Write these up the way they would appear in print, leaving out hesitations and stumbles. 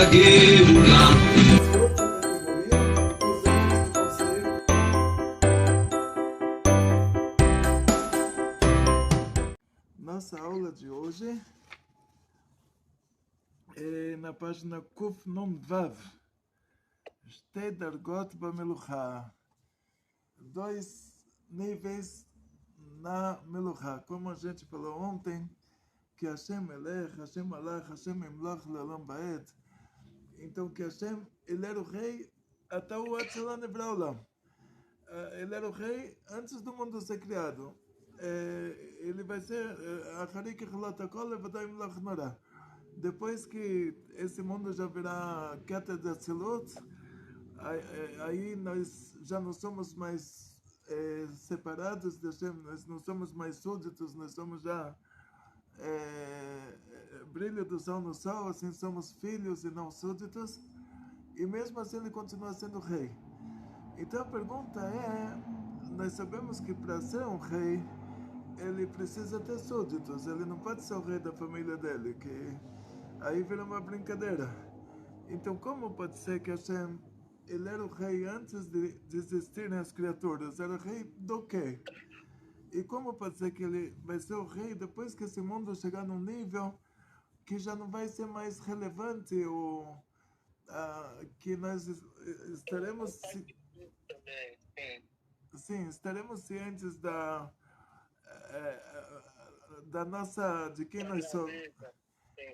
הגאולה. Nossa aula de hoje é na página Kuf Nun Vav, Shtei Dargot Bameluchá, 2 níveis na Meluchá. Como a gente falou ontem, que Hashem Melech, Hashem Malach, Hashem Imloch Leolam Baed. Então que Hashem, ele era o rei até o Atzilah Nivra Olam. Ele era o rei antes do mundo ser criado. Ele vai ser Acharik Chalatakol Levadai Imloch Nora. Depois que esse mundo já virá Keter de Atzilut, aí nós já não somos mais separados de Hashem, nós não somos mais súditos, nós somos já brilho do sol no sol, assim somos filhos e não súditos, e mesmo assim ele continua sendo rei. Então a pergunta é, nós sabemos que para ser um rei, ele precisa ter súditos, ele não pode ser o rei da família dele, que aí vira uma brincadeira. Então como pode ser que Hashem, ele era o rei antes de existirem as criaturas, era o rei do quê? E como pode ser que ele vai ser o rei depois que esse mundo chegar num nível que já não vai ser mais relevante, ou que nós estaremos estaremos cientes da nossa, de quem nós somos.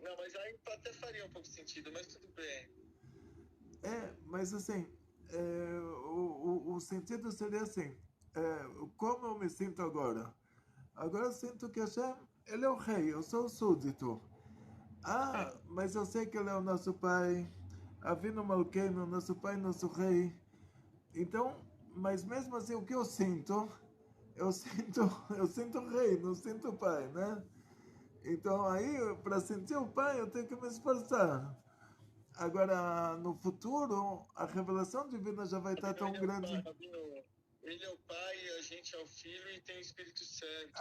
Não, mas aí até faria um pouco de sentido, mas tudo bem. Mas assim, o sentido seria assim, como eu me sinto agora? Agora eu sinto que Hashem, ele é o rei, eu sou o súdito. Mas eu sei que ele é o nosso pai, Avinu Malkeinu, nosso pai, nosso rei. Então, mas mesmo assim, o que eu sinto? Eu sinto o rei, não sinto o pai, né? Então aí, para sentir o pai, eu tenho que me esforçar. Agora, no futuro, a revelação divina já vai estar tão grande. Ele é o pai, a gente é o filho e tem o Espírito Santo.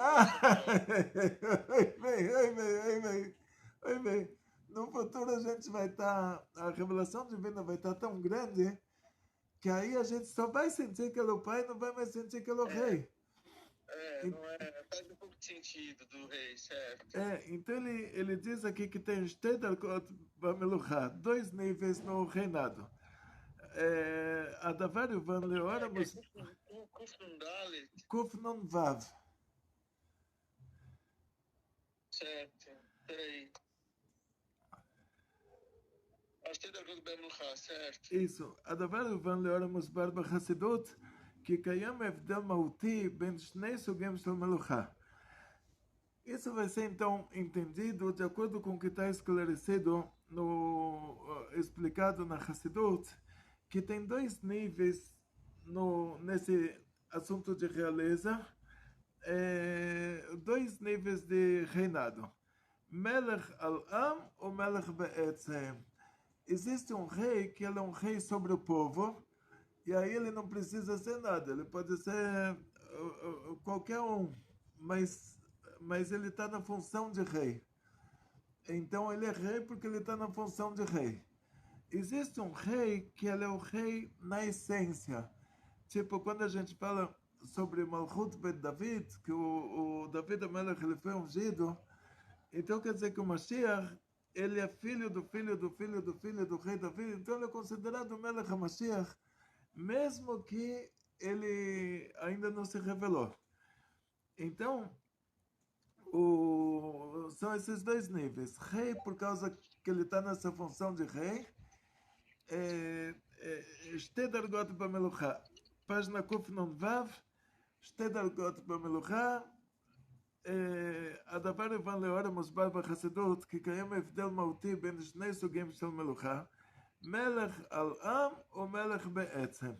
Oi, bem. No futuro a gente vai estar, a revelação divina vai estar tão grande que aí a gente só vai sentir que ele é o pai, não vai mais sentir que ele é o rei. Faz um pouco de sentido do rei, certo? Então ele diz aqui que tem Shtei Dargot Bameluchá, 2 níveis no reinado. Adavar Yuvan Leora Kuf Nun Vav. Certo, peraí. Shtei Dargot Bameluchá, certo? isso. הדבר יובן לאור המוסבר בחסידות, כי קיים הבדל מהותי בין שני סוגים של מלוכה. Isso vai ser então entendido de acordo com o que está esclarecido, explicado na Hassidut, que tem 2 níveis nesse assunto de realeza, 2 níveis de reinado. Melech al-Am ou Melech Be'etzem. Existe um rei que ele é um rei sobre o povo, e aí ele não precisa ser nada, ele pode ser qualquer um, mas ele está na função de rei. Então ele é rei porque ele está na função de rei. Existe um rei que ele é o rei na essência. Tipo, quando a gente fala sobre Malchut Ben David, que o David Amelech ele foi ungido, então quer dizer que o Mashiach, ele é filho do filho do filho do filho do rei David, então ele é considerado o Melech HaMashiach, mesmo que ele ainda não se revelou. Então, são esses 2 níveis. Rei, por causa que ele está nessa função de rei. Shtei Dargot Bameluchá. Página Kuf Nun Vav. Shtei Dargot Bameluchá. הדבר יובן לאור המוסבר בחסידות, כי קיים הבדל מהותי בין 2 סוגים של מלוכה, מלך על עם או מלך בעצם.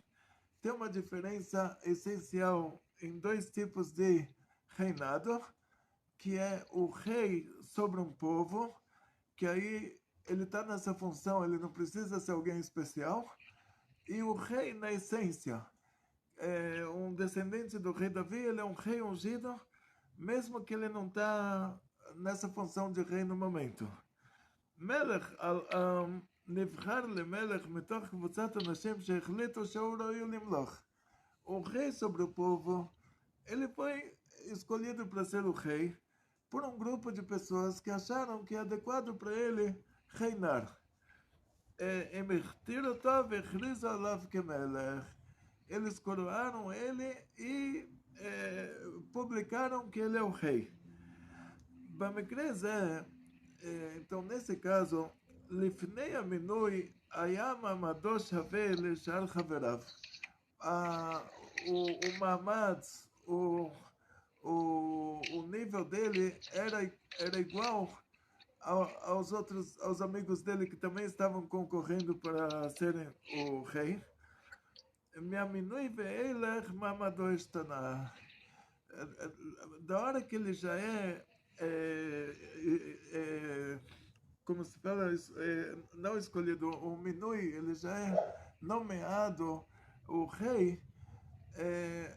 Tem uma diferença essencial em 2 tipos de reinado, que é o rei sobre um povo, que aí ele está nessa função, ele não precisa ser alguém especial, e o rei na essência, um descendente do rei Davi, ele é um rei ungido, mesmo que ele não está nessa função de rei no momento. Melech al-Am נבחר למלך מתוך קבוצת אנשים שהחליטו שהוא ראוי למלוך. O rei sobre o povo, ele foi escolhido para ser o rei por um grupo de pessoas que acharam que é adequado para ele reinar. הם הכתירו אותו והכריזו עליו כמלך. Eles coroaram ele e publicaram que ele é o rei. במקרה זה, então nesse caso, לפני המינוי היה מעמדו שווה לשאר חבריו. O מעמד, o nível dele era igual aos amigos dele que também estavam concorrendo para serem o rei. מהמינוי ואילך מעמדו השתנה. Da hora que ele já como se fala, não escolhido, o minui, ele já é nomeado o rei,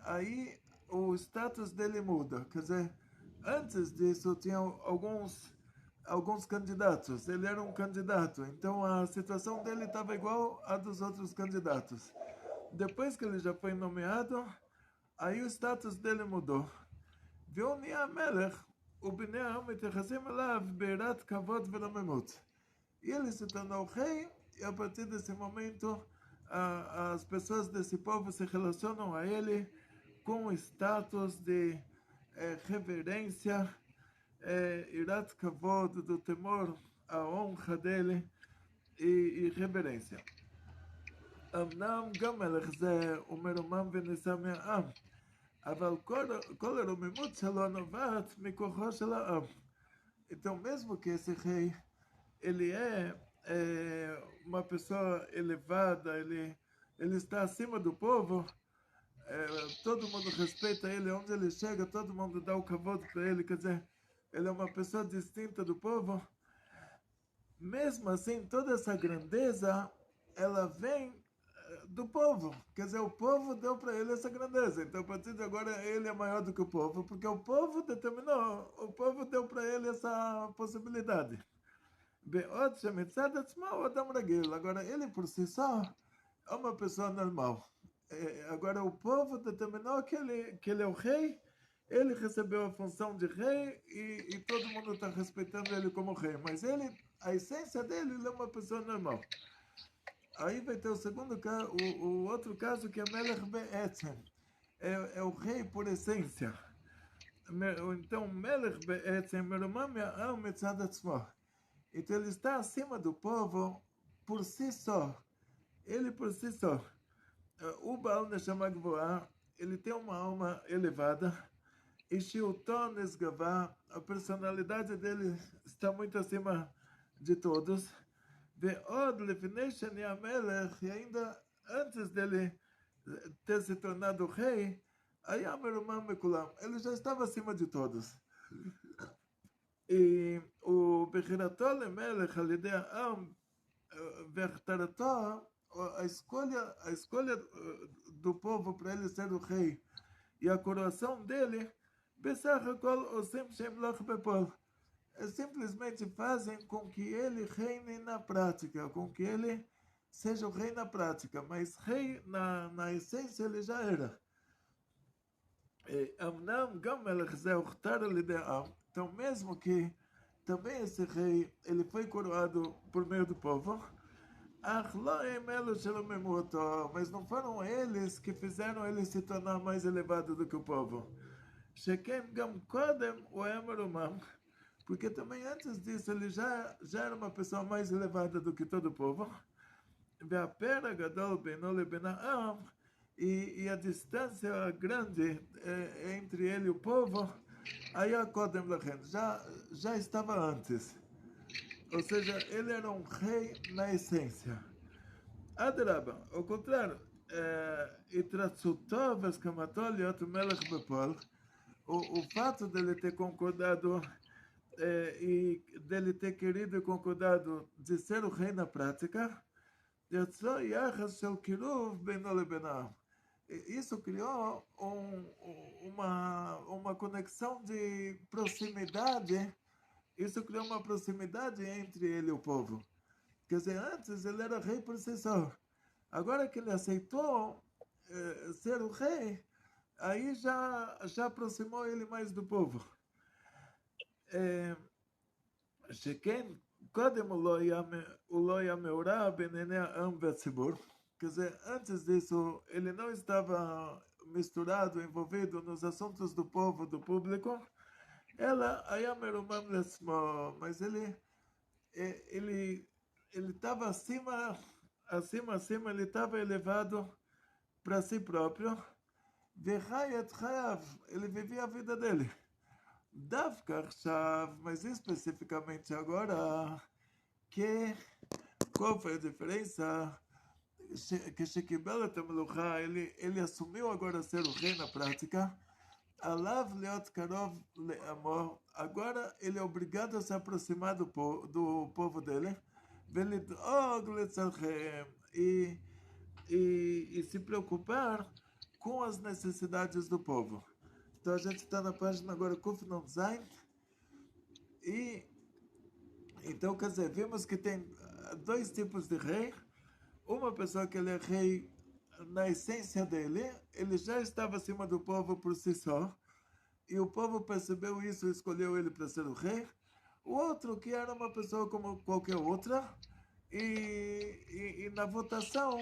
aí o status dele muda. Quer dizer, antes disso tinham alguns candidatos, ele era um candidato, então a situação dele estava igual à dos outros candidatos. Depois que ele já foi nomeado, aí o status dele mudou. והוא נהיה המלך, ובני העם מתייחסים אליו ביראת כבוד ורוממות. E ele se tornou rei, e a partir desse momento, as pessoas desse povo se relacionam a ele com status de reverência, irat kavod, do temor, a honra dele e reverência. אמנם גם מלך זה הוא מרומם ונישא מהעם, אבל כל הרוממות שלו נובעת מכוחו של העם. Então, mesmo que esse rei, ele é uma pessoa elevada, ele está acima do povo, todo mundo respeita ele, onde ele chega, todo mundo dá o kavod para ele, quer dizer, ele é uma pessoa distinta do povo. Mesmo assim, toda essa grandeza, ela vem do povo, quer dizer, o povo deu para ele essa grandeza, então a partir de agora ele é maior do que o povo, porque o povo determinou, o povo deu para ele essa possibilidade. בעוד שמצד עצמו הוא אדם רגיל, agora ele por si só é uma pessoa normal. Agora o povo determinou que ele é o rei, ele recebeu a função de rei e todo mundo está respeitando ele como rei, mas ele, a essência dele, ele é uma pessoa normal. Aí vai ter o segundo caso, o outro caso que é Melech Be'etzem, é o rei por essência. Então, Melech Be'etzem, Merumam Ya'am Mitzad Atzmo. Então ele está acima do povo por si só. Ele por si só. O Baal Neshama Gvoah, ele tem uma alma elevada. E Shilton Esgavá, a personalidade dele está muito acima de todos. ועוד לפני שנהיה המלך, ainda antes dele ter se tornado rei, היה מרומם מכולם. ele já estava acima de todos. ובחירתו למלך על ידי העם והכתרתו, a escolha do povo para ele ser o rei e a coroação dele, בסך הכל עושים שימלוך בפועל. Simplesmente fazem com que ele reine na prática, com que ele seja o rei na prática, mas rei na essência ele já era. אמנם גם מלך זה הוכתר על ידי העם, então mesmo que também esse rei ele foi coroado por meio do povo, אך לא הם אלו שרוממו אותו, mas não foram eles que fizeram ele se tornar mais elevado do que o povo. שכן גם קודם הוא היה מרומם, porque também antes disso ele já era uma pessoa mais elevada do que todo o povo. והפער הגדול בינו לבין העם, e a distância grande entre ele e o povo, היה קודם לכן, já estava antes. Ou seja, ele era um rei na essência. אדרבה, ao contrário, התרצותו והסכמתו להיות מלך בפועל, o fato dele ter concordado e dele ter querido e concordado de ser o rei na prática, יצרו יחס של קירוב בינו לבין העם. Isso criou uma conexão de proximidade, isso criou uma proximidade entre ele e o povo. Quer dizer, antes ele era rei por si só. Agora que ele aceitou ser o rei, aí já aproximou ele mais do povo. שכן, קודם הוא לא היה מעורב בענייני העם והציבור. Quer dizer, antes disso, ele não estava misturado, envolvido nos assuntos do povo, do público. Ela היה מרומם לעצמו, mas ele estava acima, ele estava elevado para si próprio. וחי את חייו, ele vivia a vida dele. דווקא עכשיו, mas especificamente agora, que qual foi a diferença? Que שקיבל את המלוכה, ele assumiu agora ser o rei na prática, עליו להיות קרוב לעמו, agora ele é obrigado a se aproximar do povo dele, ולדאוג לצורכיהם, e se preocupar com as necessidades do povo. Então a gente está na página agora Kuf Nun Zain. E então, quer dizer, vimos que tem dois tipos de rei. Uma pessoa que ele é rei na essência dele, ele já estava acima do povo por si só, e o povo percebeu isso e escolheu ele para ser o rei. O outro que era uma pessoa como qualquer outra, e na votação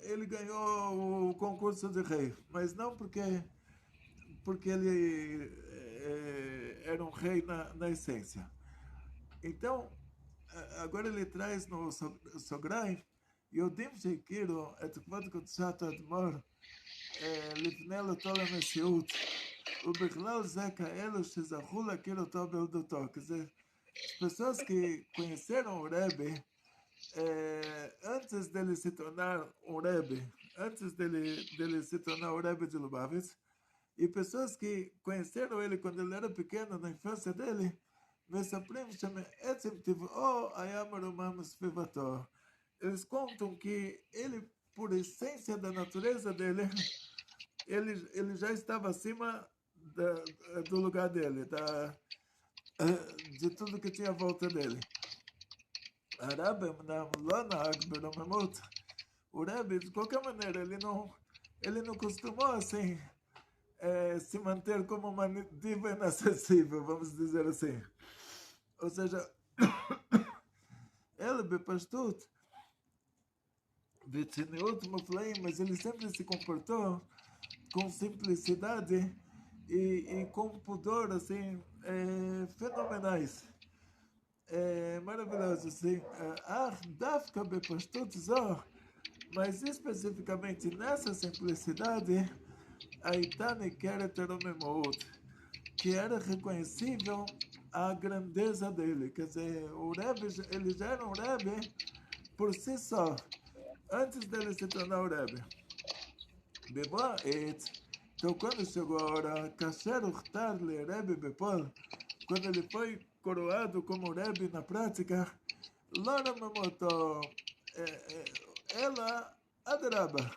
ele ganhou o concurso de rei, mas não porque ele era um rei na essência. Então, agora ele traz no סוגריים, יודעים שהכירו את כבוד קדושת האדמו"ר לפני עלותו למציאות, ובכלל זה כאלו שזכו להכיר אותו בילדותו. Quer dizer, as pessoas que conheceram o Rebbe antes dele se tornar um Rebbe, antes dele se tornar o Rebbe de Lubavitch, e pessoas que conheceram ele quando ele era pequeno, na infância dele, מספרים שמעצם טבעו היה מרומם מסביבתו. Eles contam que ele, por essência da natureza dele, ele já estava acima do lugar dele, de tudo que tinha à volta dele. הרב אמנם לא נהג ברוממות. O Rebbe, de qualquer maneira, ele não costumou assim se manter como uma diva inacessível, vamos dizer assim. Ou seja, ele בפשטות וצניעות מופלאים, mas ele sempre se comportou com simplicidade e com pudor assim fenomenais, maravilhoso assim. דווקא בפשטות זו, mas especificamente nessa simplicidade, הייתה ניכרת הרוממות, que era reconhecível a grandeza dele. Quer dizer, o Rebbe, ele já era um Rebbe por si só, antes dele se tornar o Rebbe. בבוא העת, então quando chegou a hora, כאשר הוכתר לרבי בפועל, quando ele foi coroado como Rebbe na prática, לא רממו אותו, אלא אדרבה,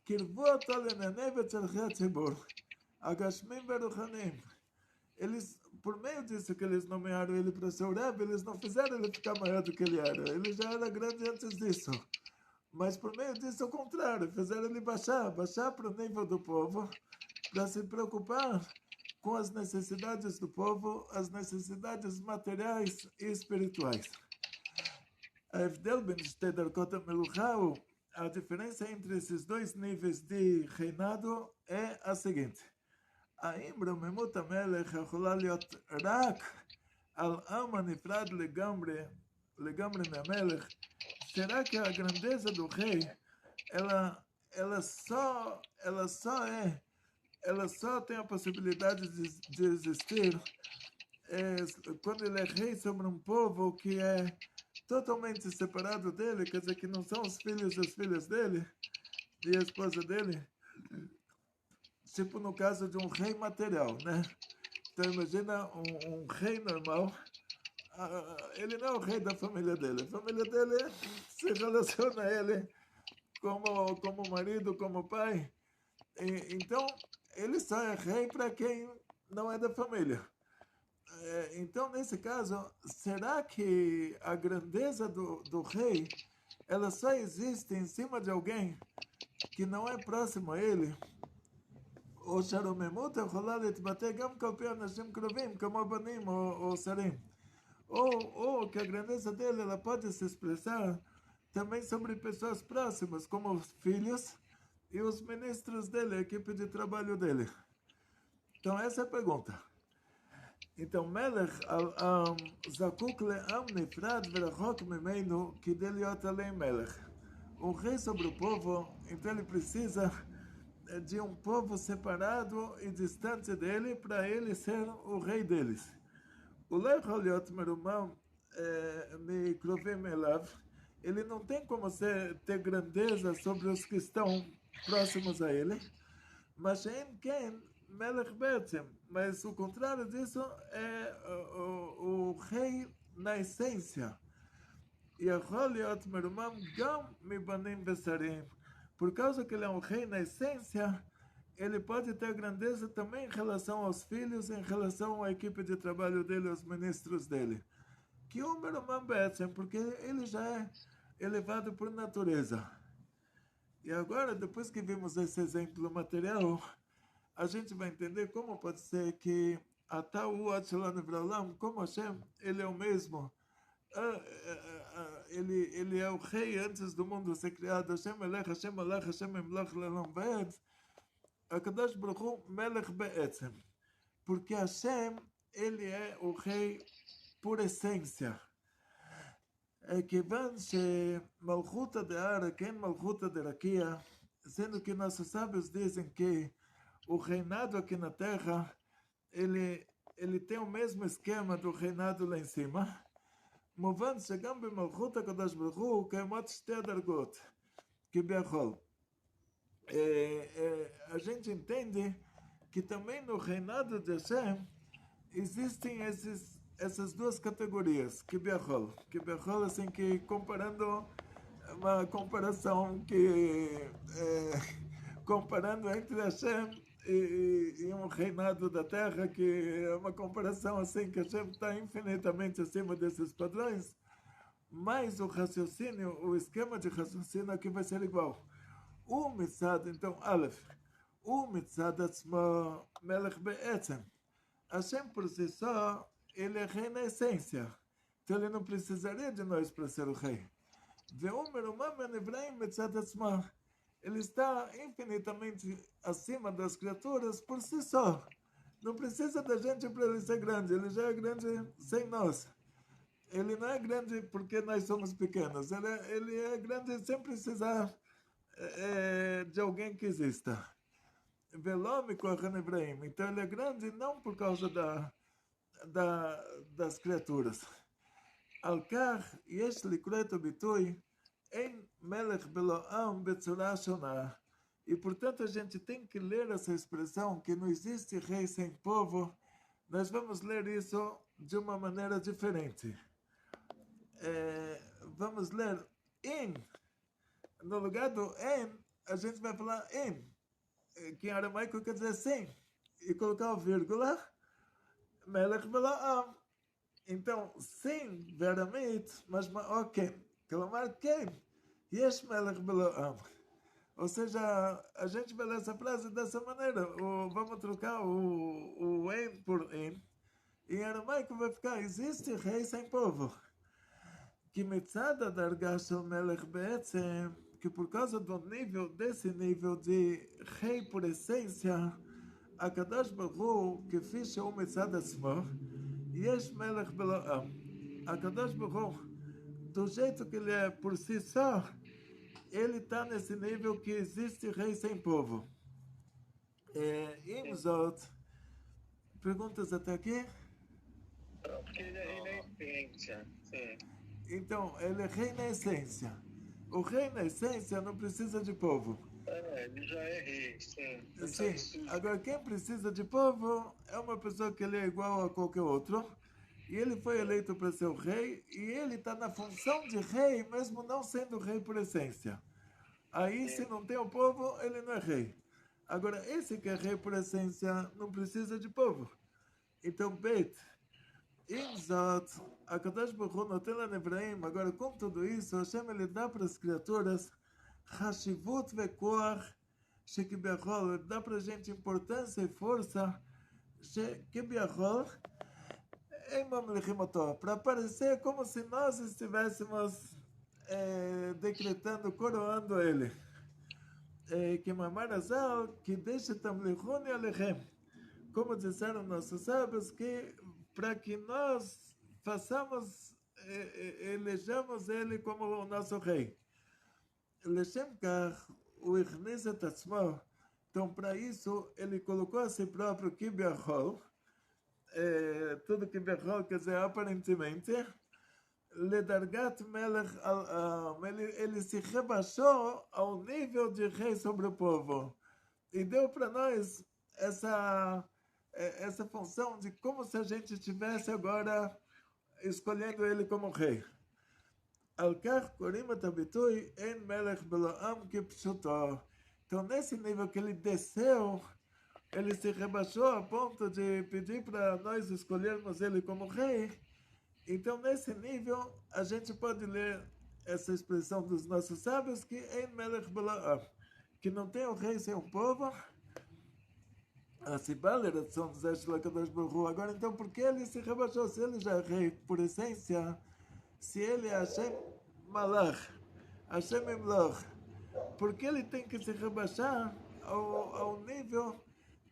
קירבו אותו לענייני וצורכי הציבור, הגשמים והרוחניים. Eles, por meio disso que eles nomearam ele para ser o Rebbe, eles não fizeram ele ficar maior do que ele era. Ele já era grande antes disso. Mas por meio disso, ao contrário, fizeram ele baixar para o nível do povo, para se preocupar com as necessidades do povo, as necessidades materiais e espirituais. ההבדל בין שתי דרגות המלוכה הוא, a diferença entre esses dois níveis de reinado é a seguinte. האם רוממות המלך יכולה להיות רק על עם הנפרד לגמרי מהמלך, será que a grandeza do rei ela só tem a possibilidade de existir quando ele é rei sobre um povo que é totalmente separado dele, quer dizer que não são os filhos das filhas dele e a esposa dele, tipo no caso de um rei material, né? Então imagina um rei normal, ele não é o rei da família dele, a família dele se relaciona a ele como marido, como pai, então ele só é rei para quem não é da família. Então, nesse caso, será que a grandeza do rei, ela só existe em cima de alguém que não é próximo a ele? או שהרוממות יכולה להתבטא גם כלפי אנשים קרובים, כמו בנים ou שרים. Ou que a grandeza dele ela pode se expressar também sobre pessoas próximas, como os filhos e os ministros dele, a equipe de trabalho dele. Então, essa é a pergunta. então, מלך זקוק לעם נפרד ורחוק ממנו כדי להיות עליהם מלך. O rei sobre o povo, então ele precisa de um povo separado e distante dele para ele ser o rei deles. O לא יכול להיות מרומם מקרובים אליו, ele não tem como ter grandeza sobre os que estão próximos a ele, mas שאין כן מלך בעצם, mas o contrário disso é o rei na essência. יכול להיות מרומם גם מבנים ושרים. Por causa que ele é um rei na essência, ele pode ter grandeza também em relação aos filhos, em relação à equipe de trabalho dele, aos ministros dele. Que o Merumam Betzem, porque ele já é elevado por natureza. E agora, depois que vimos esse exemplo material, a gente vai entender como pode ser que Atau Atzilan Evralam, como Hashem, ele é o mesmo. Ele é o rei antes do mundo ser criado. Hashem Melech, Hashem Malach, Hashem Emlach Lelam Ve'et. Akadosh Baruch Hu Melech Be'etzem. Porque Hashem, ele é o rei por essência. כיוון שמלכותא דהרא כן מלכותא דרקיע, sendo que nossos sábios dizem que o reinado aqui na terra, ele tem o mesmo esquema do reinado lá em cima. מובן שגם במלכות הקדוש ברוך הוא קיימות שתי הדרגות, כביכול. A gente entende que também no reinado de Hashem existem essas duas categorias, כביכול, assim que comparando uma comparação comparando entre Hashem e um reinado da terra, que é uma comparação assim que Hashem está infinitamente acima desses padrões, mas o raciocínio, o esquema de raciocínio aqui vai ser igual. O mitzad, então, Aleph, o mitzad atzma melech be'etzem. Hashem por si só, ele é rei na essência, então ele não precisaria de nós para ser o rei. Ve'u merumam anivraim mitzad atzma. Ele está infinitamente acima das criaturas por si só. Não precisa da gente para ele ser grande. Ele já é grande sem nós. Ele não é grande porque nós somos pequenos. Ele é grande sem precisar de alguém que exista. Então ele é grande não por causa das criaturas. Al-Kach, yesh likret bitui, em melech beloam betzorah shonah. E portanto a gente tem que ler essa expressão que não existe rei sem povo. Nós vamos ler isso de uma maneira diferente. Vamos ler in. No lugar do en, a gente vai falar in, que em aramaico quer dizer sim, e colocar o vírgula, melech beloam. então, sim, veramit, mas ok. כלומר, כן, יש מלך בלעם. Ou seja, a gente vai ler essa frase dessa maneira. Vamos trocar o en por in. Em aramaico vai ficar, existe rei sem povo. Que מצד הדרגה של מלך בעצם, que por causa do nível, desse nível de rei por essência, הקדוש ברוך הוא, כפי שהוא מצד עצמו, יש מלך בלעם. הקדוש ברוך הוא, do jeito que ele é por si só, ele está nesse nível que existe rei sem povo. Imzot, perguntas até aqui? Porque ele é na essência, sim. Então, ele é rei na essência. O rei na essência não precisa de povo. Ele já é rei, sim. Sim. Agora, quem precisa de povo é uma pessoa que ele é igual a qualquer outro. E ele foi eleito para ser o rei, e ele está na função de rei, mesmo não sendo rei por essência. Aí, se não tem o povo, ele não é rei. Agora, esse que é rei por essência, não precisa de povo. Então, Bet, Im Zot, a Kadosh Baruch Hu noten lenevraim, agora com tudo isso, Hashem ele dá para as criaturas Hashivut vekoach, shekibiachol, ele dá para a gente importância e força, shekibiachol, em Mamlechim Oto, para parecer como se nós estivéssemos decretando, coroando ele. Que Mamar Azal, que deixa Tamlichuni Alechem, como disseram nossos sábios, que para que nós façamos, elejamos ele como o nosso rei. Leshem Kach, o Ichneset Atzmo, então para isso ele colocou a si próprio Kibiachol, tudo Kibiachol quer dizer aparentemente, Ledargat Melech al-Am, ele se rebaixou ao nível de rei sobre o povo e deu para nós essa função de como se a gente estivesse agora escolhendo ele como rei. Al-Kach Korim Atabitui En Melech Beloam Kipshuto. Então nesse nível que ele desceu, ele se rebaixou a ponto de pedir para nós escolhermos ele como rei. Então, nesse nível, a gente pode ler essa expressão dos nossos sábios que em Melech Balaam, que não tem o rei sem o povo. A Sibal era de São José Shlakadosh Baruch. Agora, então, por que ele se rebaixou? Se ele já é rei por essência, se ele é Hashem Malach, Hashem Imloch, por que ele tem que se rebaixar ao nível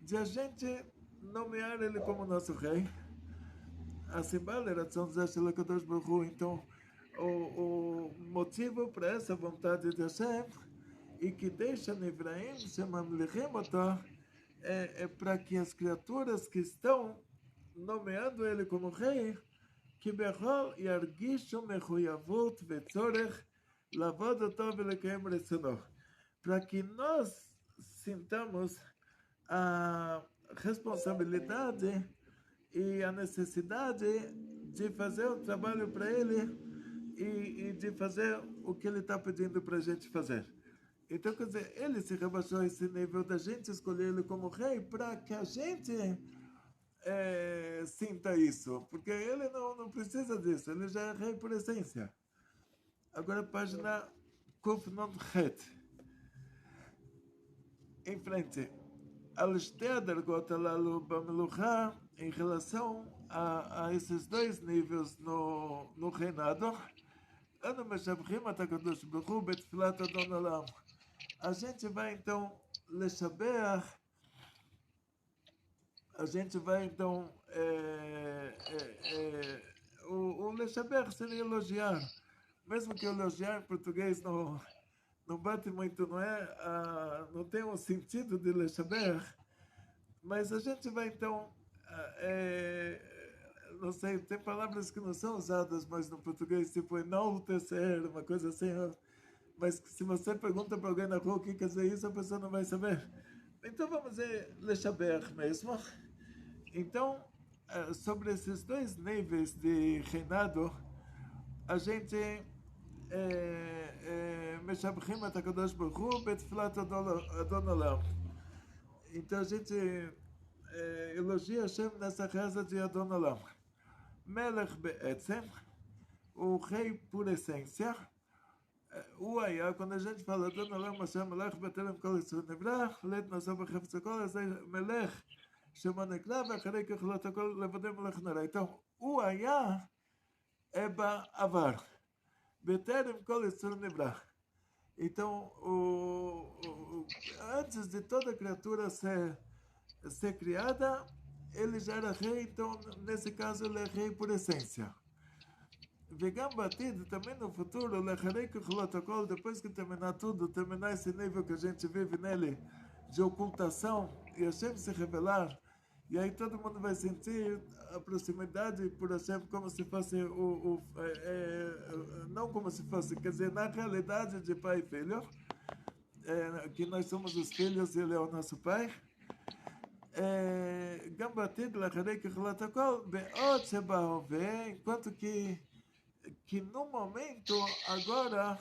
de a gente nomear ele como nosso rei? A Sibal era de São José Shlakadosh Baruch. Então, o motivo para essa vontade de Hashem e que deixa Nivraim, Shemamlichim Oto, é para que as criaturas que estão nomeando ele como rei, que Bechol Yargishu Mechuyavut Vetzorech Lavod Oto Velekayem Retzono, para que nós sintamos a responsabilidade e a necessidade de fazer o trabalho para ele e de fazer o que ele está pedindo para a gente fazer. Então, quer dizer, ele se rebaixou a esse nível da gente escolher ele como rei para que a gente sinta isso, porque ele não precisa disso, ele já é rei por essência. Agora, página Kuf Nun Het. Em frente. Al-Shtei Dargot Alalu Bameluchá, em relação a esses dois níveis no reinado, Anu Meshabchim Atakadosh Baruch Hu Betfilat Adon Olam. A gente vai então leshabeach, a gente vai então o leshabeach seria elogiar, mesmo que elogiar em português não bate muito, não tem um sentido de leshabeach, mas a gente vai então não sei, tem palavras que não são usadas mais no português, tipo enaltecer, uma coisa assim. Mas se você pergunta para alguém na rua o que quer dizer isso, a pessoa não vai saber. Então vamos dizer Leshaber mesmo. Então, sobre esses dois níveis de reinado, a gente Meshabchim Atakadosh Baruch Hu Betfilat Adon Olam. Então a gente elogia Hashem nessa reza de Adon Olam. Melech Be'etzem, o rei por essência. O Aya, quando a gente fala Adon Olam Hashem Melech Betelem Kol Yisrael Nevrach, Let Nasov B'Chefetz HaKol, Azay Melech Shemo Nekla, V'acharei Kecholot HaKol Levadei Melech Nara. Então, o Aya é Ba'avar, Betelem Kol Yisrael Nevrach. Então, antes de toda criatura ser criada, ele já era rei, então, nesse caso, ele é rei por essência. Vegam batido também no futuro, depois que terminar tudo, terminar esse nível que a gente vive nele de ocultação e Hashem se revelar, e aí todo mundo vai sentir a proximidade por Hashem como se fosse não como se fosse, quer dizer, na realidade de pai e filho, que nós somos os filhos e ele é o nosso pai. גם בעתיד לאחרי ככלות הכל, בעוד שבהווה, enquanto que no momento, agora,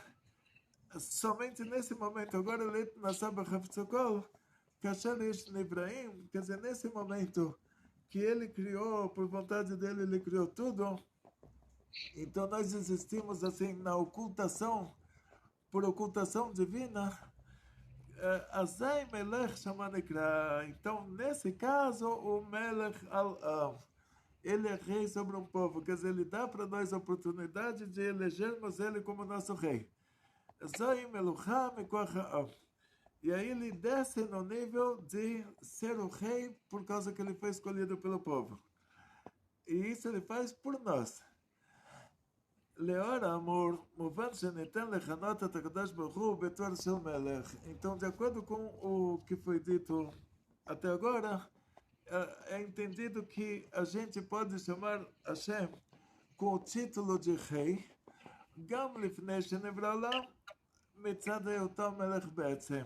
somente nesse momento, agora ele nasceu B'Chefetz HaKol, Kasher Yesh Nivraim, quer dizer, nesse momento que ele criou, por vontade dele, ele criou tudo. Então nós existimos assim na ocultação, por ocultação divina. Azai Melech Shamanikra. Então, nesse caso, o Melech Al-Am, ele é rei sobre um povo, quer dizer, ele dá para nós a oportunidade de elegermos ele como nosso rei. Zai Melucham Am. E aí ele desce no nível de ser o rei por causa que ele foi escolhido pelo povo. E isso ele faz por nós. לאור האמור, מובן שניתן לכנות את הקדוש ברוך הוא בתואר של מלך. Então, de acordo com o que foi dito até agora, é entendido que a gente pode chamar Hashem com o título de rei, גם לפני שנברא העולם, מצד היותו מלך בעצם.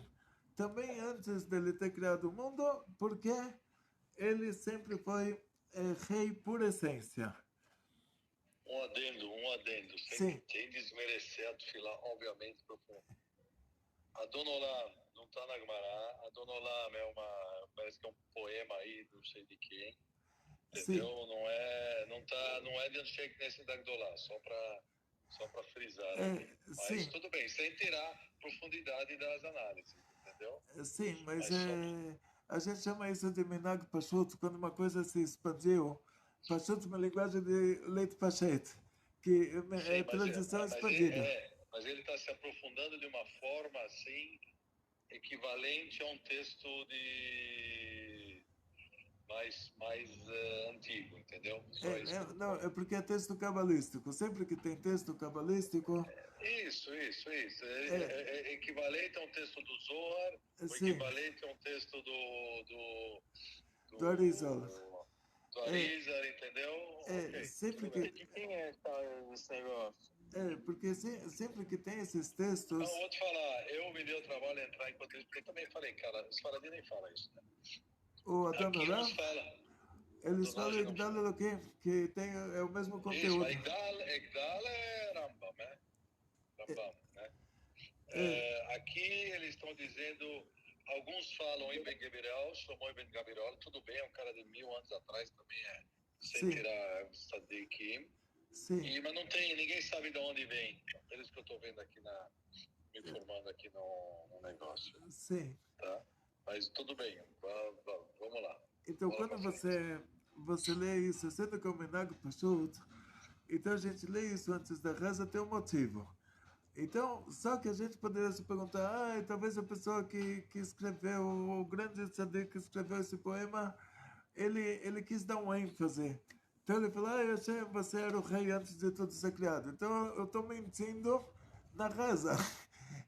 Também antes dele ter criado o mundo, porque ele sempre foi rei por essência. Um adendo, sem desmerecer a Tufilá, obviamente, Adonolam não está na Gemara, Adonolam parece que é um poema aí, não sei de quem, entendeu? Não é de Anshek nesse Dagdolá, só para frisar aqui. Mas tudo bem, sem tirar profundidade das análises, entendeu? Sim, mas a gente chama isso de Minag Pashut, quando uma coisa se expandiu. Pashut é uma linguagem de leite pachet, que é tradição expandida. Mas ele está se aprofundando de uma forma assim, equivalente a um texto de mais antigo, entendeu? Não, é porque é texto cabalístico. Sempre que tem texto cabalístico... Isso. É equivalente a um texto do Zohar, equivalente a um texto do Arizal. Do Arizal, entendeu? Okay, sempre que... De quem é esse negócio? Porque sempre que tem esses textos... Não, vou te falar, eu me dei o trabalho de entrar enquanto eles... Porque também falei, cara, os faradim nem falam isso, né? O Adonolá? Eles falam Adonolá Egdal Eloquim, que é o mesmo conteúdo. Isso, Egdal é Rambam, né? Aqui eles estão dizendo... Alguns falam Ibn Gabriel, Shlomo Ibn Gabriel, tudo bem, é um cara de 1000 anos atrás também sem tirar Sadikim. Mas não tem, ninguém sabe de onde vem. É isso que eu estou vendo aqui me informando aqui no negócio. Sim. Tá? Mas tudo bem, vamos lá. Então, quando você lê isso, sendo que é o Minag Pashut, então a gente lê isso antes da reza, tem um motivo. Então, só que a gente poderia se perguntar, talvez a pessoa que escreveu, o grande tzadik que escreveu esse poema, ele quis dar um ênfase. Então ele falou, eu achei que você era o rei antes de tudo ser criado. Então eu estou mentindo na reza.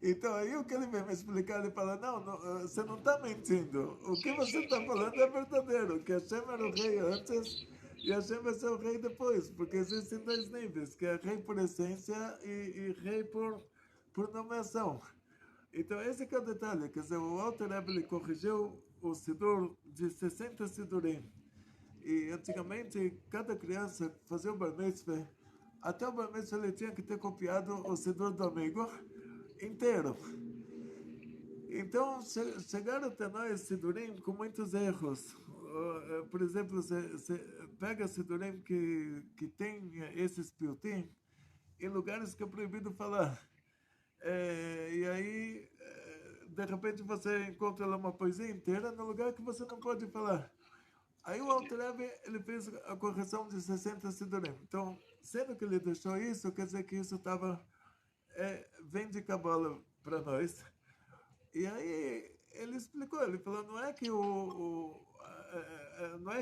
Então aí o que ele vem me explicar, ele fala, não, você não está mentindo. O que você está falando é verdadeiro, que Hashem era o rei antes e Hashem vai ser o rei depois, porque existem dois níveis, que é rei por essência e rei por nomeação. Então esse que é o detalhe, quer dizer, o Alter Rebbe ele corrigiu o Sidur de 60 Sidurim. E antigamente, cada criança fazia o Bar Mitzvah, até o Bar Mitzvah ele tinha que ter copiado o Sidur do amigo inteiro. Então, chegaram até nós Sidurim com muitos erros. Por exemplo, você pega Sidurim que tem esses piutim em lugares que é proibido falar. E aí, de repente, você encontra lá uma poesia inteira no lugar que você não pode falar. Aí o Alter Rebbe, ele fez a correção de 60 Sidurim. Então, sendo que ele deixou isso, quer dizer que isso vem de Kabbalah para nós. E aí ele explicou, ele falou, não é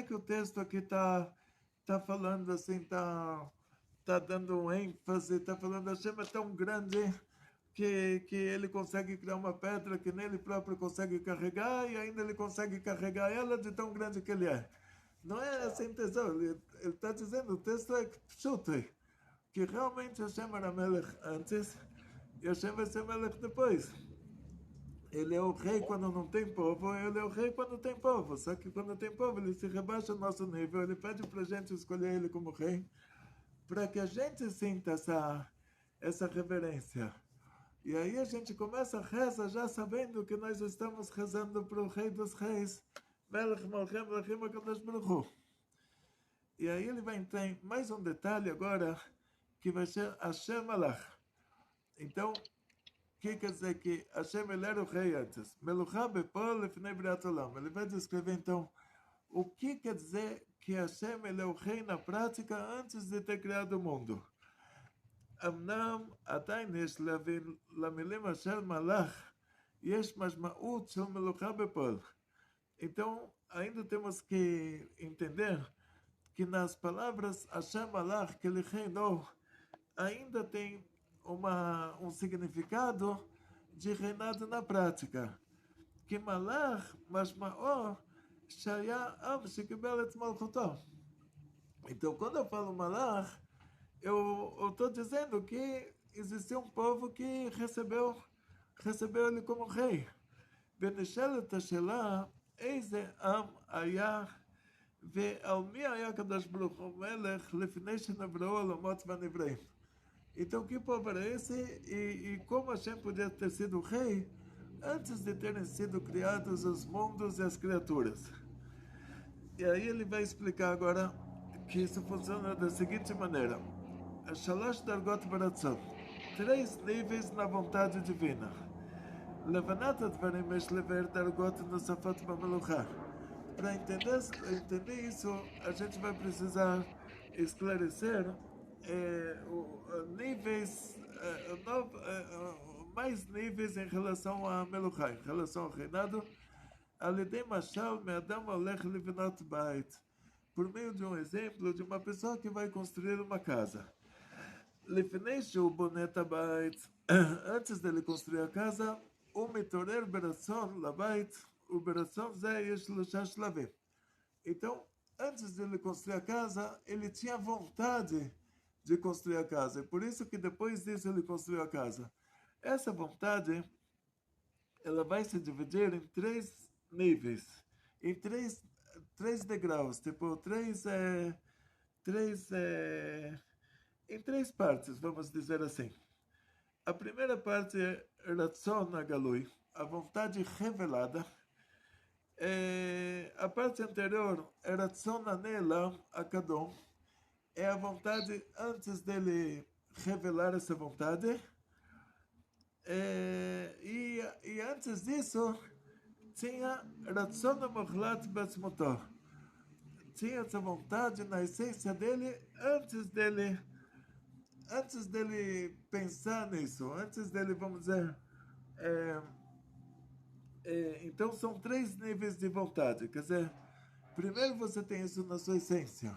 que o texto aqui está falando assim, está dando um ênfase, está falando, a Hashem é tão grande que ele consegue criar uma pedra que nele próprio consegue carregar e ainda ele consegue carregar ela de tão grande que ele é. Não é essa a intenção, ele está dizendo, o texto é pshuti, que realmente Hashem era Melech antes e Hashem vai ser Melech depois. Ele é o rei quando não tem povo, ele é o rei quando tem povo. Só que quando tem povo, ele se rebaixa ao nosso nível, ele pede para a gente escolher ele como rei, para que a gente sinta essa reverência. E aí a gente começa a rezar já sabendo que nós estamos rezando para o Rei dos Reis, Melech Malchem Lachim HaKadosh Baruch Hu. E aí ele vai entrar em mais um detalhe agora, que vai ser Hashem Malach. Então, o que quer dizer que Hashem ele era o rei antes? Meluchá bepol lefnei briat olam. Ele vai descrever então o que quer dizer que Hashem ele é o rei na prática antes de ter criado o mundo. אמנם עדיין יש להבין למילים אשר מלאך, יש משמעות של מלוכה בפועל. Então, ainda temos que entender que nas palavras Hashem Malach, que ele reinou, ainda tem um significado de reinado na prática. Que Malach, משמעו, שהיה עם שקיבל את מלכותו. Então, quando eu falo Malach, eu estou dizendo que existia um povo que recebeu ele como rei. ונשאלת השאלה, איזה עם היה ועל מי היה הקדוש ברוך הוא מלך לפני שנבראו העולמות והנבראים. Então, que povo era esse e como Hashem podia ter sido rei antes de terem sido criados os mundos e as criaturas? E aí ele vai explicar agora que isso funciona da seguinte maneira. Shalosh Dargot Baratzon. 3 níveis na vontade divina. Levanat advarim יש לבר דרגות נוספות במלוכה. Para entender isso, a gente vai precisar esclarecer níveis, mais níveis em relação a Meluchá, em relação ao reinado. Alidei Mashal Me'adam Olech Livnot Bait. Por meio de um exemplo de uma pessoa que vai construir uma casa. Lifnei Shu Bonet Bait. Antes dele construir a casa, o mitorer beratzon labait, o beratzon zé yesh l'shah shlavim. Então, antes de ele construir a casa, ele tinha vontade de construir a casa. E por isso que depois disso ele construiu a casa. Essa vontade, ela vai se dividir em 3 níveis, em três degraus, tipo em 3 partes, vamos dizer assim. A primeira parte é Ratzon Agalui, a vontade revelada. A parte anterior é Ratzon Anela Akadom, é a vontade antes dele revelar essa vontade. E antes disso, tinha Ratzon Mochlat Batzmotor. Tinha essa vontade na essência dele antes dele pensar nisso, antes dele, vamos dizer, então são 3 níveis de vontade, quer dizer, primeiro você tem isso na sua essência,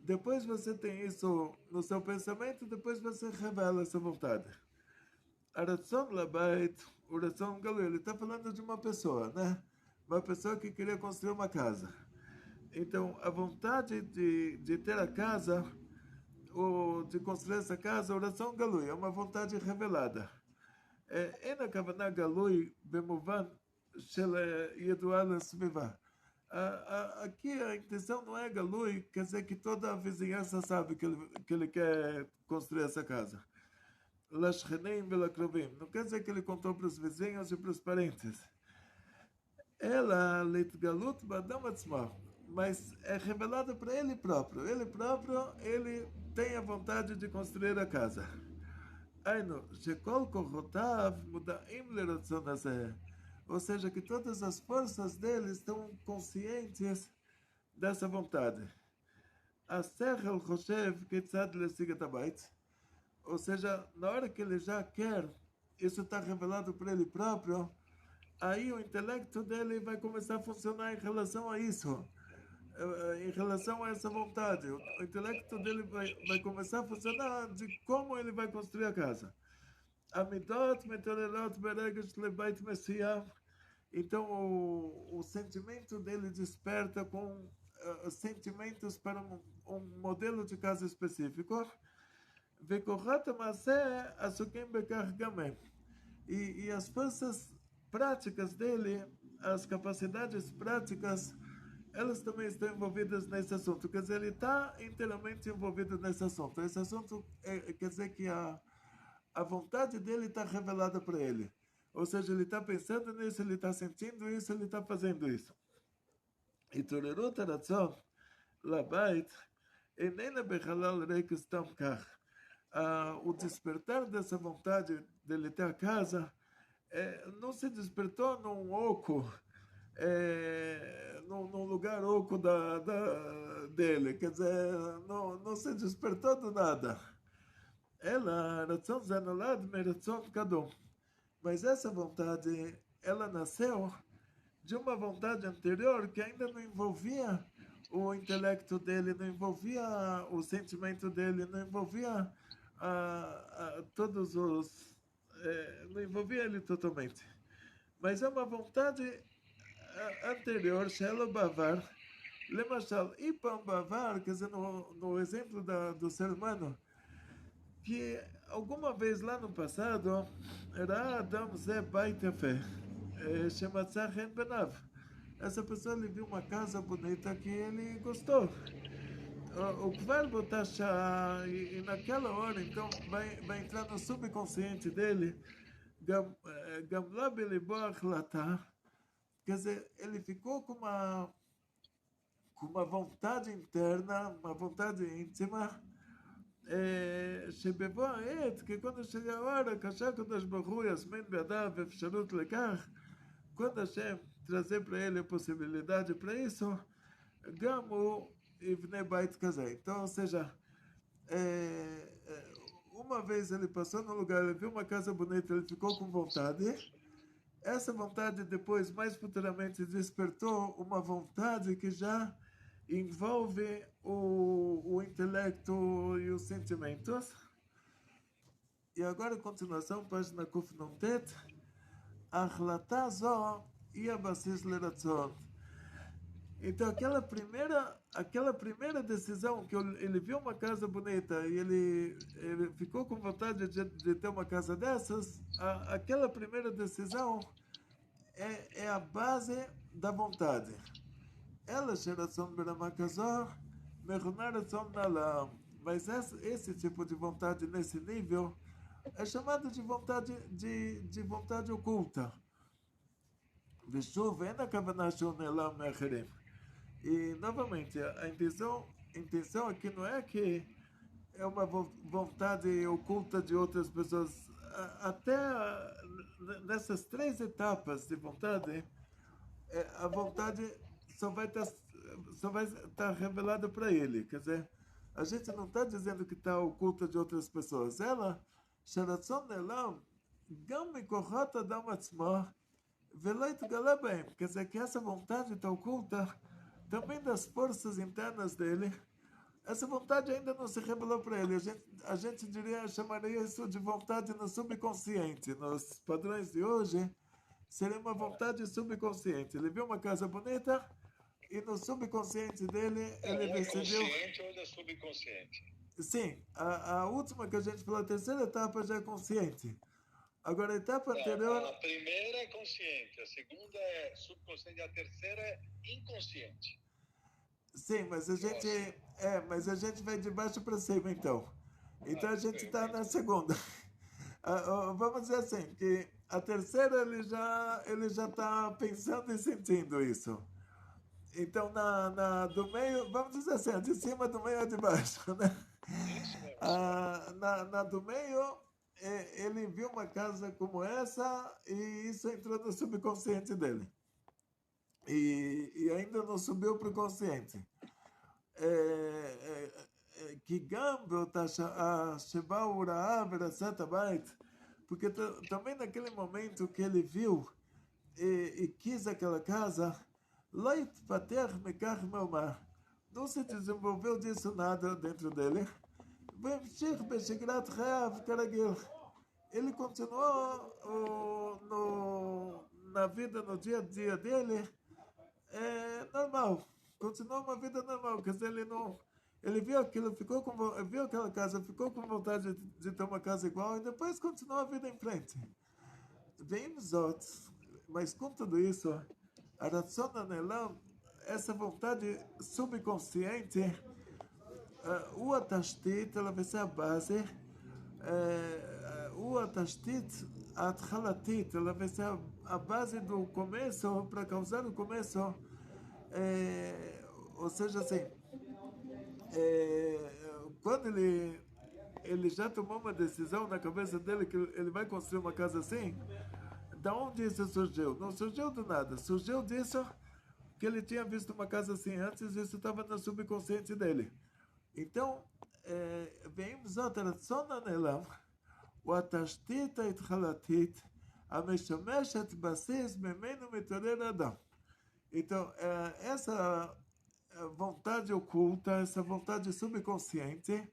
depois você tem isso no seu pensamento, depois você revela essa vontade. A Ratzon Labait, o Ratzon Galu, ele está falando de uma pessoa, né? Uma pessoa que queria construir uma casa. Então, a vontade de ter a casa, ou de construir essa casa, oração galui, é uma vontade revelada. אין הכוונה גלוי במובן של ידועה לסביבה. Aqui a intenção não é galui, quer dizer que toda a vizinhança sabe que ele quer construir essa casa. לשכנים ולקרובים. Não quer dizer que ele contou para os vizinhos e para os parentes. אלא להתגלות באדם עצמו. Mas é revelado para ele próprio. Ele tem a vontade de construir a casa. Ou seja, que todas as forças dele estão conscientes dessa vontade. Ou seja, na hora que ele já quer, isso está revelado para ele próprio, aí o intelecto dele vai começar a funcionar em relação a isso. Em relação a essa vontade, o intelecto dele vai começar a funcionar de como ele vai construir a casa. Amidot metorelot beregesh lebait mesiyam. Então o sentimento dele desperta com sentimentos para um modelo de casa específico. Vekohat maseh asukim bekach gamem. E as forças práticas dele, as capacidades práticas, elas também estão envolvidas nesse assunto. Quer dizer, ele está inteiramente envolvido nesse assunto. Esse assunto quer dizer que a vontade dele está revelada para ele. Ou seja, ele está pensando nisso, ele está sentindo isso, ele está fazendo isso. E Torerut Ratzon, לבית, איננה בחלל ריק סתם כך. O despertar dessa vontade dele ter a casa não se despertou num oco, num lugar oco dele, quer dizer, não se despertou do nada. Ela, רצון זה נולד מרצון קדום. Mas essa vontade, ela nasceu de uma vontade anterior que ainda não envolvia o intelecto dele, não envolvia o sentimento dele, não envolvia todos os... não envolvia ele totalmente. Mas é uma vontade anterior, Shelo Bavar, Lemachal, Ipam Bavar, quer dizer, no exemplo do ser humano, que alguma vez lá no passado, era Adam Zé Baitefé, Shematzah Chen Benav. Essa pessoa ele viu uma casa bonita que ele gostou. O כבר באותה שעה, e naquela hora, então, vai entrar no subconsciente dele, גם לה בליבו החלטה, quer dizer, ele ficou com uma vontade interna, uma vontade íntima, שבבוא העת, כי quando chega a hora, כאשר הקדוש ברוך הוא יזמין בידיו אפשרות לכך, quando Hashem trazer para ele a possibilidade para isso, גם הוא יבנה בית כזה. Então, ou seja, uma vez ele passou no lugar, ele viu uma casa bonita, ele ficou com vontade. Essa vontade depois, mais futuramente, despertou uma vontade que já envolve o intelecto e os sentimentos. E agora, continuação, página Kuf Nuntet. ההחלטה זו היא הבסיס לרצון. Então, aquela primeira decisão, que ele viu uma casa bonita e ele ficou com vontade de ter uma casa dessas, aquela primeira decisão é a base da vontade. Ela, Sheratzon Beramakazor, Mechunaratzon Nalam. Mas esse tipo de vontade nesse nível é chamado de vontade oculta. ושוב, אין הכוונה שהוא נעלם מאחרים. E, novamente, a intenção aqui não é que é uma vontade oculta de outras pessoas. Até nessas três etapas de vontade, a vontade só vai estar revelada para ele. Quer dizer, a gente não está dizendo que está oculta de outras pessoas. Ela, שרצון נעלם, גם מכוחות אדם עצמו, ולא יתגלה בהם. Quer dizer, que essa vontade está oculta também das forças internas dele. Essa vontade ainda não se revelou para ele. A gente chamaria isso de vontade no subconsciente. Nos padrões de hoje, seria uma vontade subconsciente. Ele viu uma casa bonita e no subconsciente dele ele decidiu... É consciente ou é subconsciente? Sim, a última que a gente falou, a terceira etapa já é consciente. Agora, a etapa anterior... A primeira é consciente, a segunda é subconsciente e a terceira é inconsciente. Sim, mas a gente vai de baixo para cima, então. Então a gente está na segunda. Vamos dizer assim, que a terceira ele já está pensando e sentindo isso. Então, do meio, vamos dizer assim, de cima, do meio, de baixo, né? Do meio, ele viu uma casa como essa e isso entrou no subconsciente dele. E ainda não subiu para o consciente. Que gambo שבה הוא ראה ורצה את הבית, porque também naquele momento que ele viu e quis aquela casa, לא התפתח מכך מאומה, não se desenvolveu disso nada dentro dele, והמשיך בשגרת חייו כרגיל. Ele continuou na vida, no dia a dia dele, normal. Continuou uma vida normal. Quer dizer, ele viu aquilo, viu aquela casa, ficou com vontade de ter uma casa igual e depois continuou a vida em frente. Vem os outros, mas com tudo isso, a Ratzon Nelam, essa vontade subconsciente, o atashtit, ela vai ser a base, o atashtit, a atchalatit, ela vai ser a base do começo, para causar o começo, ou seja, assim, quando ele já tomou uma decisão na cabeça dele que ele vai construir uma casa assim, da onde isso surgiu? Não surgiu do nada, surgiu disso que ele tinha visto uma casa assim antes, isso estava no subconsciente dele. então, ואם זאת הרצון הנעלם, הוא התשתית ההתחלתית המשמשת בסיס ממנו מתעורר אדם. Então, essa vontade oculta, essa vontade subconsciente,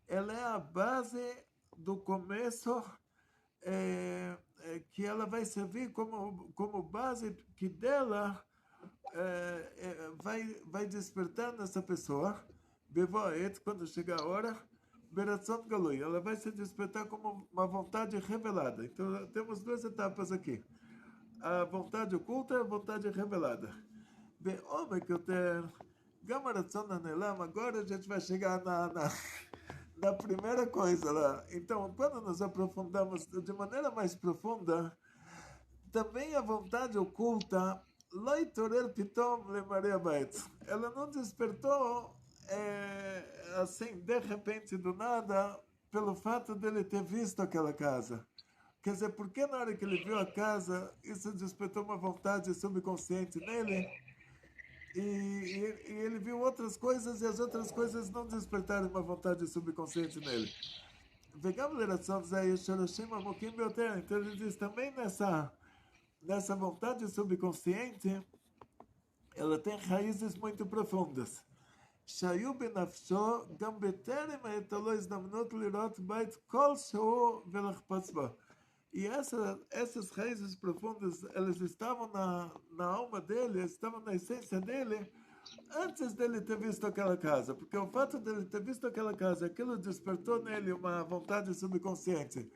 ela é a base do começo, que ela vai servir como base que dela vai despertar nessa pessoa, bevoet, quando chegar a hora, beratzon galui, ela vai se despertar como uma vontade revelada. Então, temos duas etapas aqui. A vontade oculta e a vontade revelada. Ve'omek yoter, gam haratzon hanelam, agora a gente vai chegar na primeira coisa lá. Então, quando nos aprofundamos de maneira mais profunda, também a vontade oculta, loitorer pitom lemarei abait. Ela não despertou assim, de repente, do nada, pelo fato dele ter visto aquela casa. Quer dizer, porque na hora que ele viu a casa, isso despertou uma vontade subconsciente nele, e ele viu outras coisas, e as outras coisas não despertaram uma vontade subconsciente nele. Então ele diz, também nessa vontade subconsciente, ela tem raízes muito profundas. שהיו בנפשו גם בטרם הייתה לו הזדמנות לראות בית כלשהו ולחפוץ בו. E essas raízes profundas, elas estavam na alma dele, estavam na essência dele, antes dele ter visto aquela casa. Porque o fato dele ter visto aquela casa, aquilo despertou nele uma vontade subconsciente.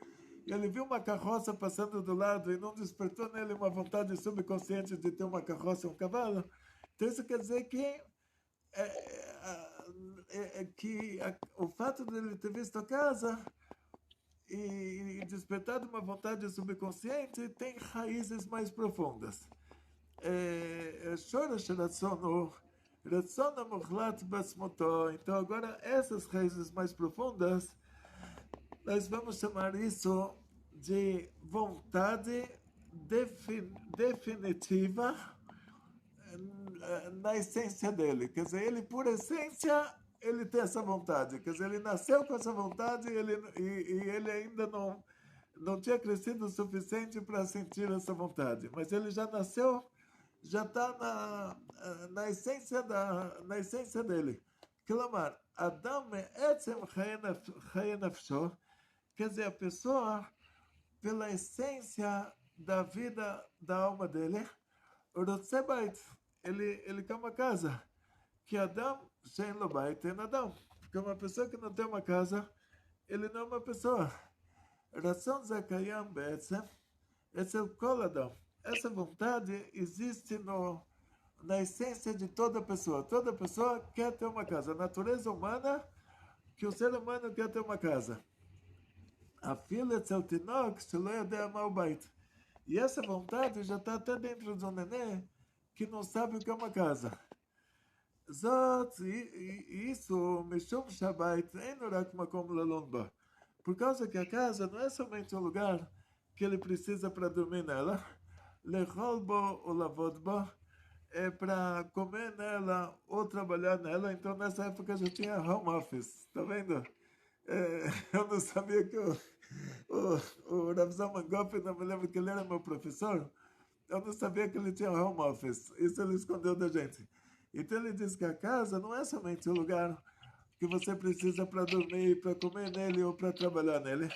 Ele viu uma carroça passando do lado e não despertou nele uma vontade subconsciente de ter uma carroça e um cavalo. Então isso quer dizer que o fato dele ter visto a casa e despertado uma vontade subconsciente tem raízes mais profundas. Então agora essas raízes mais profundas, nós vamos chamar isso de vontade definitiva na essência dele. Quer dizer, ele por essência, ele tem essa vontade. Quer dizer, ele nasceu com essa vontade e ele ainda não tinha crescido o suficiente para sentir essa vontade. Mas ele já nasceu, já está na essência dele. Klamar, Adam me'etzem chaya nafsho, quer dizer, a pessoa, pela essência da vida da alma dele, רוצה בית, ele quer uma casa. Que Adam, shein lo bait, tem Adam. Porque uma pessoa que não tem uma casa, ele não é uma pessoa. רצון זה קיים בעצם אצל כל אדם. Essa vontade existe na essência de toda pessoa. Toda pessoa quer ter uma casa. A natureza humana, que o ser humano quer ter uma casa. אפילו אצל תינוק שלא יודע מהו בית. E essa vontade já está até dentro de um neném que não sabe o que é uma casa. Isso, משום שהבית אינו רק מקום ללון בה. Por causa que a casa não é somente um lugar que ele precisa para dormir nela, לאכול בו או לעבוד בו, é para comer nela ou trabalhar nela. Então nessa época já tinha home office, tá vendo? Eu não sabia que o Rav Zalman Goffin, não me lembro que ele era meu professor, eu não sabia que ele tinha home office, isso ele escondeu da gente. Então ele diz que a casa não é somente um lugar que você precisa para dormir, para comer nele ou para trabalhar nele.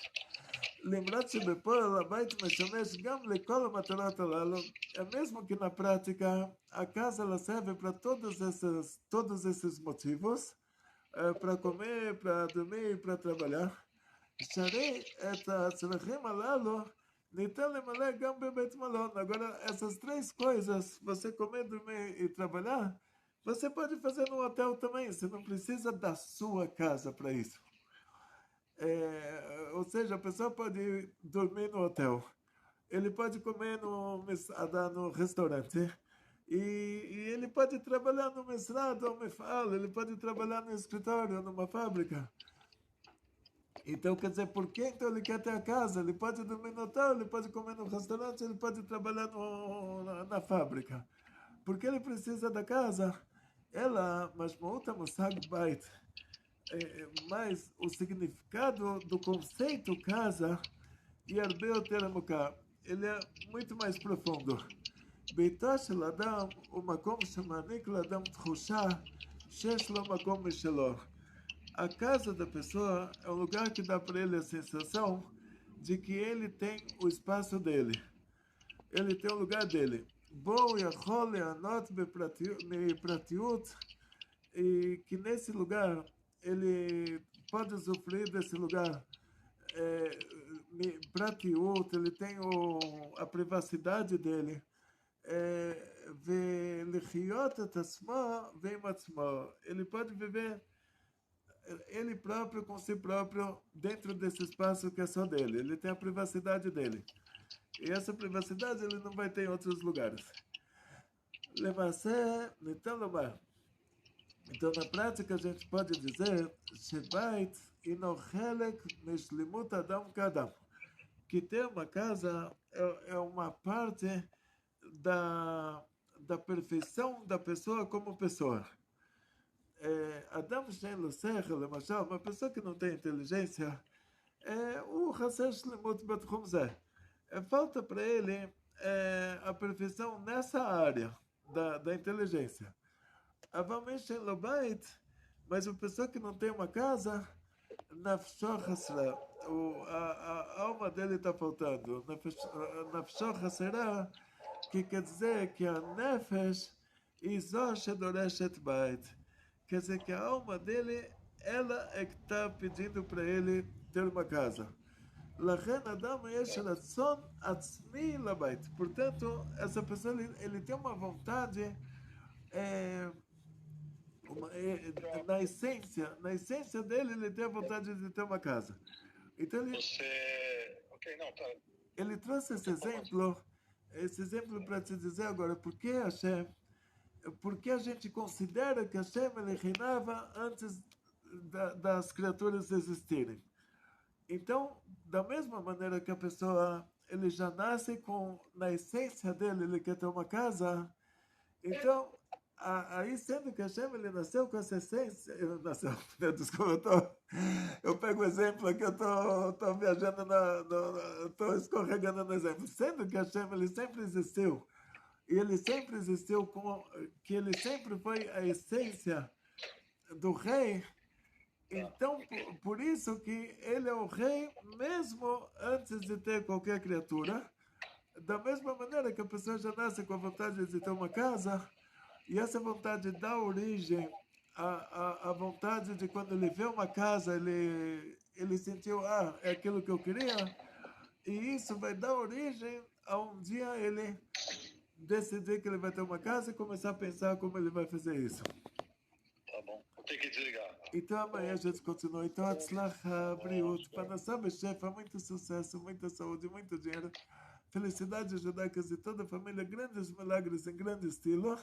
Lembrar שבפועל הבית משמש גם לכל המטרות הללו, é mesmo que na prática a casa ela serve para todos esses motivos, para comer, para dormir, para trabalhar. שהרי את הצרכים הללו ניתן למלא גם בבית מלון. Agora, essas três coisas, você comer, dormir e trabalhar, você pode fazer no hotel também, você não precisa da sua casa para isso. Ou seja, a pessoa pode dormir no hotel, ele pode comer no restaurante, E ele pode trabalhar no mestrado ou mefal, ele pode trabalhar no escritório, numa fábrica. Então, quer dizer, por que então ele quer ter a casa? Ele pode dormir no hotel, ele pode comer no restaurante, ele pode trabalhar na fábrica. Por que ele precisa da casa? Ela, mas bait. Mas o significado do conceito casa e ele é muito mais profundo. ביתו של אדם הוא מקום שמעניק לאדם תחושה שיש לו מקום משלו. A casa da pessoa é um lugar que dá para ele a sensação de que ele tem o espaço dele. Ele tem o lugar dele. בו יכול ליהנות מפרטיות, e que nesse lugar ele pode usufruir desse lugar. Pratiut, ele tem a privacidade dele. ולחיות את עצמו ועם עצמו. Ele pode viver ele próprio com si próprio dentro desse espaço que é só dele. Ele tem a privacidade dele. E essa privacidade ele não vai ter em outros lugares. למעשה, ניתן לומר. Então, na prática, a gente pode dizer שבית הינו חלק משלמות אדם כאדם. Que ter uma casa é uma parte da perfeição da pessoa como pessoa. Adam shein lo sechel, lemashal, uma pessoa que não tem inteligência, o chaser shlemut betchum zeh. Falta para ele a perfeição nessa área da inteligência. Aval shein lo bait, mas uma pessoa que não tem uma casa, nafsho chasra, a alma dele está faltando. Nafsho chasra, que quer dizer que a nefesh izó shedoreshet bait. Quer dizer que a alma dele, ela é que está pedindo para ele ter uma casa. לכן אדם יש רצון עצמי לבית. Portanto, essa pessoa, ele tem uma vontade na essência dele, ele tem a vontade de ter uma casa. Então, ele trouxe esse exemplo para te dizer agora, porque a gente considera que Hashem ele reinava antes das criaturas existirem. Então, da mesma maneira que a pessoa ele já nasce na essência dele, ele quer ter uma casa, então, aí sendo que Hashem ele nasceu com essa essência, desculpa, eu pego o exemplo aqui, eu estou viajando, estou escorregando no exemplo. Sendo que Hashem ele sempre existiu, e ele sempre existiu que ele sempre foi a essência do rei. Então, por isso que ele é o rei mesmo antes de ter qualquer criatura. Da mesma maneira que a pessoa já nasce com a vontade de ter uma casa, e essa vontade dá origem à vontade de quando ele vê uma casa, ele sentiu, é aquilo que eu queria, e isso vai dar origem a um dia ele decidir que ele vai ter uma casa e começar a pensar como ele vai fazer isso. Tá bom, vou ter que desligar. Então amanhã a gente continua. Então, Atzlacha, Briut, Panassá Bechefa, muito sucesso, muita saúde, muito dinheiro, felicidades judaicas de toda a família, grandes milagres em grande estilo.